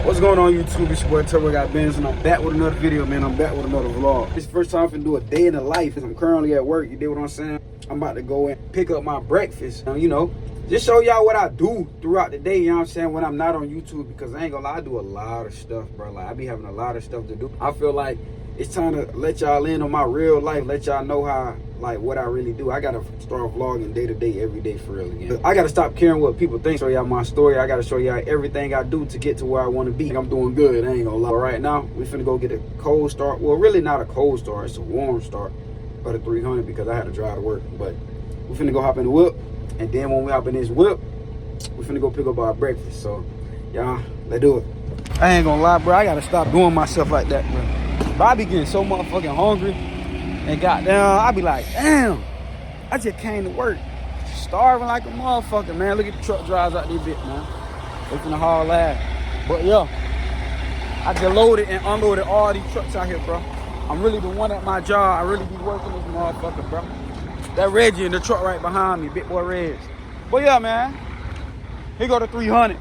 What's going on YouTube? It's your boy TURBOGOTBANDZ and I'm back with another video, man. I'm back with another vlog. It's the first time I'm finna do a day in the life. I'm currently at work, you dig what I'm saying? I'm about to go and pick up my breakfast. You know, just show y'all what I do throughout the day, you know what I'm saying, when I'm not on YouTube. Because I ain't gonna lie, I do a lot of stuff, bro. Like, I be having a lot of stuff to do. I feel like it's time to let y'all in on my real life, let y'all know how, like, what I really do. I gotta start vlogging day to day, every day for real again. I gotta stop caring what people think, show y'all my story. I gotta show y'all everything I do to get to where I wanna be. I'm doing good, I ain't gonna lie. But right now, we finna go get a cold start. Well, really not a cold start, it's a warm start for the 300 because I had to drive to work. But we finna go hop in the whip, and then when we hop in this whip, we finna go pick up our breakfast. So, y'all, let's do it. I ain't gonna lie, bro, I gotta stop doing myself like that, bro. But I be getting so motherfucking hungry, and goddamn, I be like, damn, I just came to work, starving like a motherfucker, man. Look at the truck drives out this bitch, man. They finna haul ass. But yeah, I just loaded and unloaded all these trucks out here, bro. I'm really the one at my job. I really be working this motherfucker, bro. That Reggie in the truck right behind me, big boy Reds. But yeah, man, here go the 300.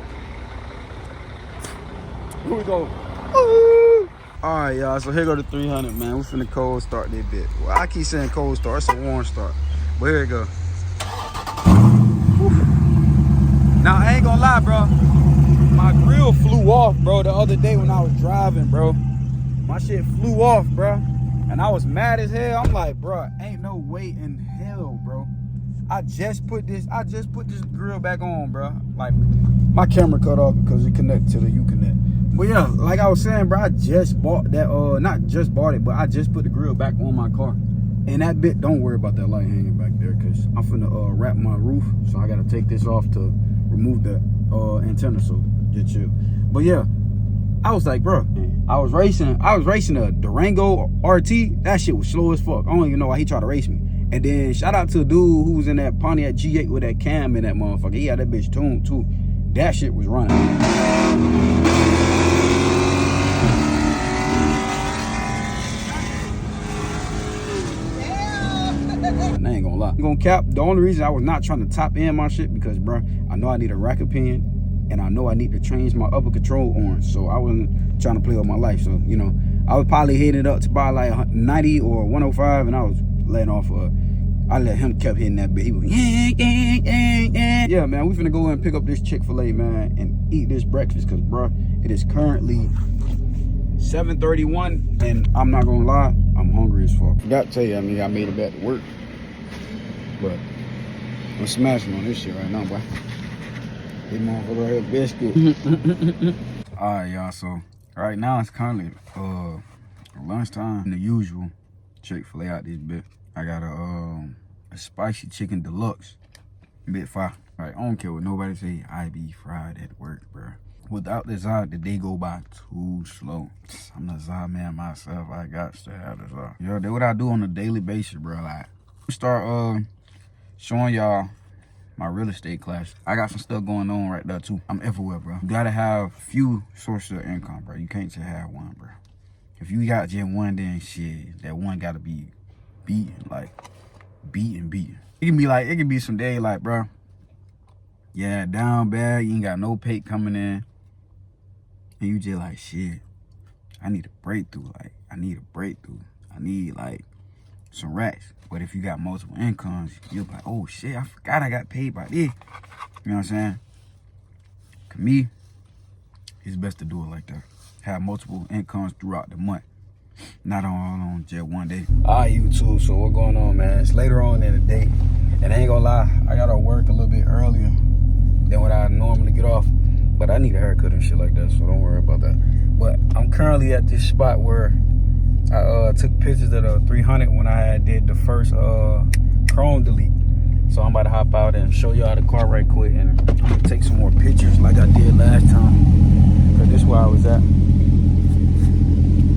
Here we go. Woo! All right, y'all, so here go the 300, man. We finna cold start this bit. Well, I keep saying cold start, it's a warm start. But here we go. Whew. Now, I ain't gonna lie, bro. My grill flew off, bro, the other day when I was driving, bro. My shit flew off, bro. And I was mad as hell. I'm like, bro, ain't no way in hell, bro. I just put this grill back on, bro. Like, my camera cut off because it connected to the Uconnect. But yeah, like I was saying, bro, I just bought that, not just bought it, but I just put the grill back on my car. And that bit, don't worry about that light hanging back there, because I'm finna wrap my roof. So I gotta take this off to remove the antenna, so just chill. But yeah, I was like, bro, I was racing a Durango RT. That shit was slow as fuck. I don't even know why he tried to race me. And then shout out to a dude who was in that Pontiac G8 with that cam in that motherfucker. He had that bitch tuned too. That shit was running. I ain't gonna lie. I'm gonna cap. The only reason I was not trying to top in my shit because, bro, I know I need a rack pin and I know I need to change my upper control on. So I wasn't trying to play with my life. So, you know, I was probably hitting it up to buy like 90 or 105 and I was letting off I let him kept hitting that bit. He was yeah, man, we finna go and pick up this Chick-fil-A, man, and eat this breakfast because, bro, it is currently 7:31 and I'm not gonna lie, I'm hungry as fuck. Forgot to tell you, I mean, I made it back to work, but I'm smashing on this shit right now, boy. This motherfucker right here, biscuit. All right, y'all, so right now it's currently lunchtime. In the usual Chick-fil-A out this bit. I got a spicy chicken deluxe, bit fire. Right, I don't care what nobody say, I be fried at work, bro. Without the Zod, the day go by too slow. I'm the Zod man myself, I got to have the Zod. Yo, that's what I do on a daily basis, bro. Like, start showing y'all my real estate class. I got some stuff going on right there too. I'm everywhere, bro. You gotta have few sources of income, bro. You can't just have one, bro. If you got just one, then shit, that one gotta be beating, like beating. It can be some day like, bro, yeah, down bad, you ain't got no pay coming in, and you just like, shit, I need a breakthrough. Like, I need like some racks. But if you got multiple incomes, you'll be like, oh shit, I forgot I got paid by this. You know what I'm saying? To me, it's best to do it like that. Have multiple incomes throughout the month. Not all on just one day. All right, YouTube, so what's going on, man? It's later on in the day. And I ain't gonna lie, I gotta work a little bit earlier than what I normally get off. But I need a haircut and shit like that, so don't worry about that. But I'm currently at this spot where I took pictures of the 300 when I did the first chrome delete. So I'm about to hop out and show y'all the car right quick. And I'm gonna take some more pictures like I did last time. Cause this is where I was at.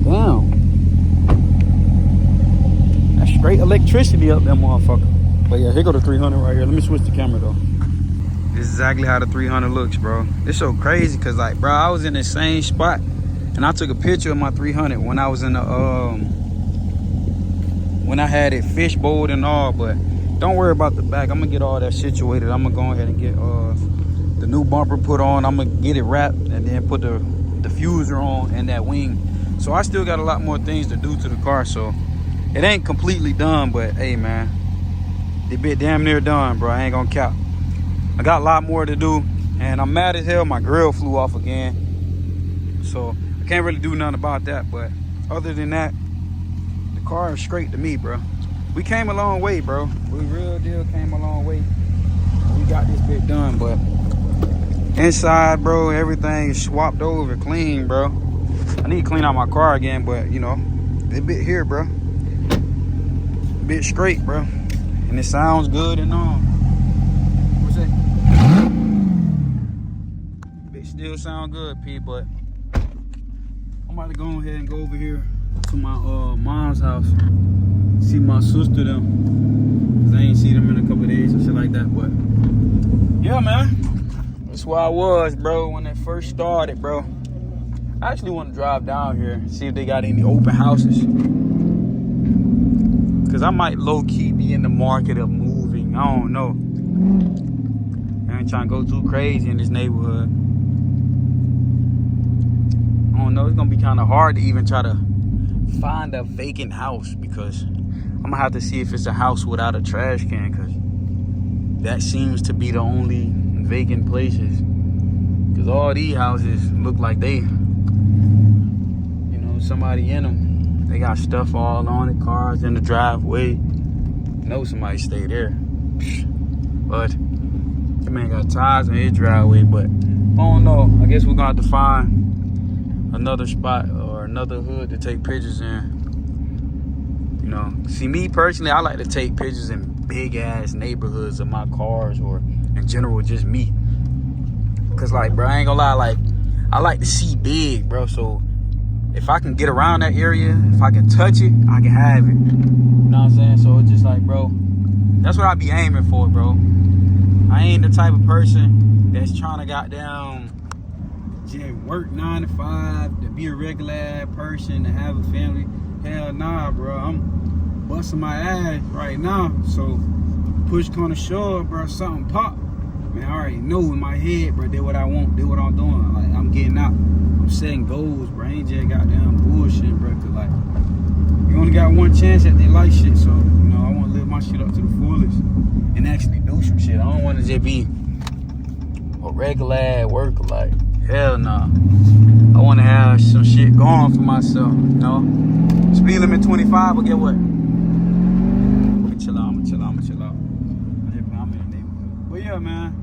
Damn. That's straight electricity up there, motherfucker. But yeah, here go the 300 right here. Let me switch the camera though. This is exactly how the 300 looks, bro. It's so crazy because, like, bro, I was in the same spot and I took a picture of my 300 when I was in the when I had it fishbowled and all. But don't worry about the back. I'm gonna get all that situated. I'm gonna go ahead and get the new bumper put on. I'm gonna get it wrapped and then put the diffuser on and that wing. So I still got a lot more things to do to the car. So it ain't completely done, but hey man, the bit damn near done, bro. I ain't gonna cap. I got a lot more to do, and I'm mad as hell. My grill flew off again, so I can't really do nothing about that. But other than that, the car is straight to me, bro. We came a long way, bro. We real deal came a long way. We got this bit done, but inside, bro, everything is swapped over, clean, bro. I need to clean out my car again, but you know, this bit here, bro, bit straight, bro, and it sounds good and all. What's that? Bit still sound good, P, but I'm about to go ahead and go over here to my mom's house, see my sister them, cause I ain't see them in a couple of days and shit like that. But yeah, man, that's where I was, bro, when it first started, bro. I actually want to drive down here and see if they got any open houses, cause I might low-key be in the market of moving. I don't know. I ain't trying to go too crazy in this neighborhood. I don't know, it's gonna be kind of hard to even try to find a vacant house, because I'm gonna have to see if it's a house without a trash can, because that seems to be the only vacant places. Because all these houses look like they, you know, somebody in them. They got stuff all on it, cars in the driveway. You know somebody stay there. But that man got tires in his driveway. But I don't know, I guess we're gonna have to find another spot or another hood to take pictures in. You know, see, me personally, I like to take pictures in big ass neighborhoods of my cars, or in general just me. Cause like, bro, I ain't gonna lie, like, I like to see big, bro. So if I can get around that area, if I can touch it, I can have it. You know what I'm saying? So it's just like, bro, that's what I be aiming for, bro. I ain't the type of person that's trying to goddamn work 9 to 5, to be a regular person, to have a family. Hell nah, bro. I'm busting my ass right now. So push come to shove, bro, something pop. Man, I already know in my head, bro, did what I want, did what I'm doing. Like, I'm getting out. I'm setting goals, bro. I ain't just goddamn bullshit, bro. Cause like, you only got one chance at their life shit. So, you know, I want to live my shit up to the fullest and actually do some shit. I don't want to just be a regular worker. Like, hell nah. I want to have some shit going for myself, you know? Speed limit 25, but get what? I'ma chill out. I'm in the neighborhood. But yeah, man,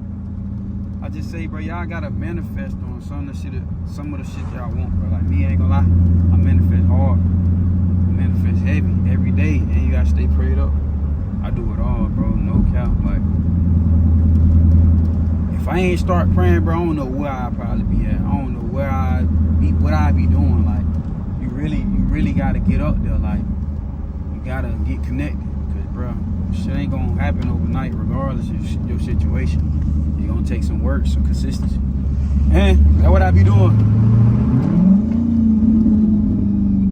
I just say, bro, y'all gotta manifest on some of the shit y'all want, bro. Like me, I ain't gonna lie, I manifest hard. I manifest heavy every day, and you gotta stay prayed up. I do it all, bro, no cap. Like, if I ain't start praying, bro, I don't know where I'd probably be at. I don't know where I'd be, what I'd be doing. Like, you really gotta get up there. Like, you gotta get connected, cause, bro, shit ain't gonna happen overnight, regardless of your situation. You're gonna take some work, some consistency. And that's what I be doing.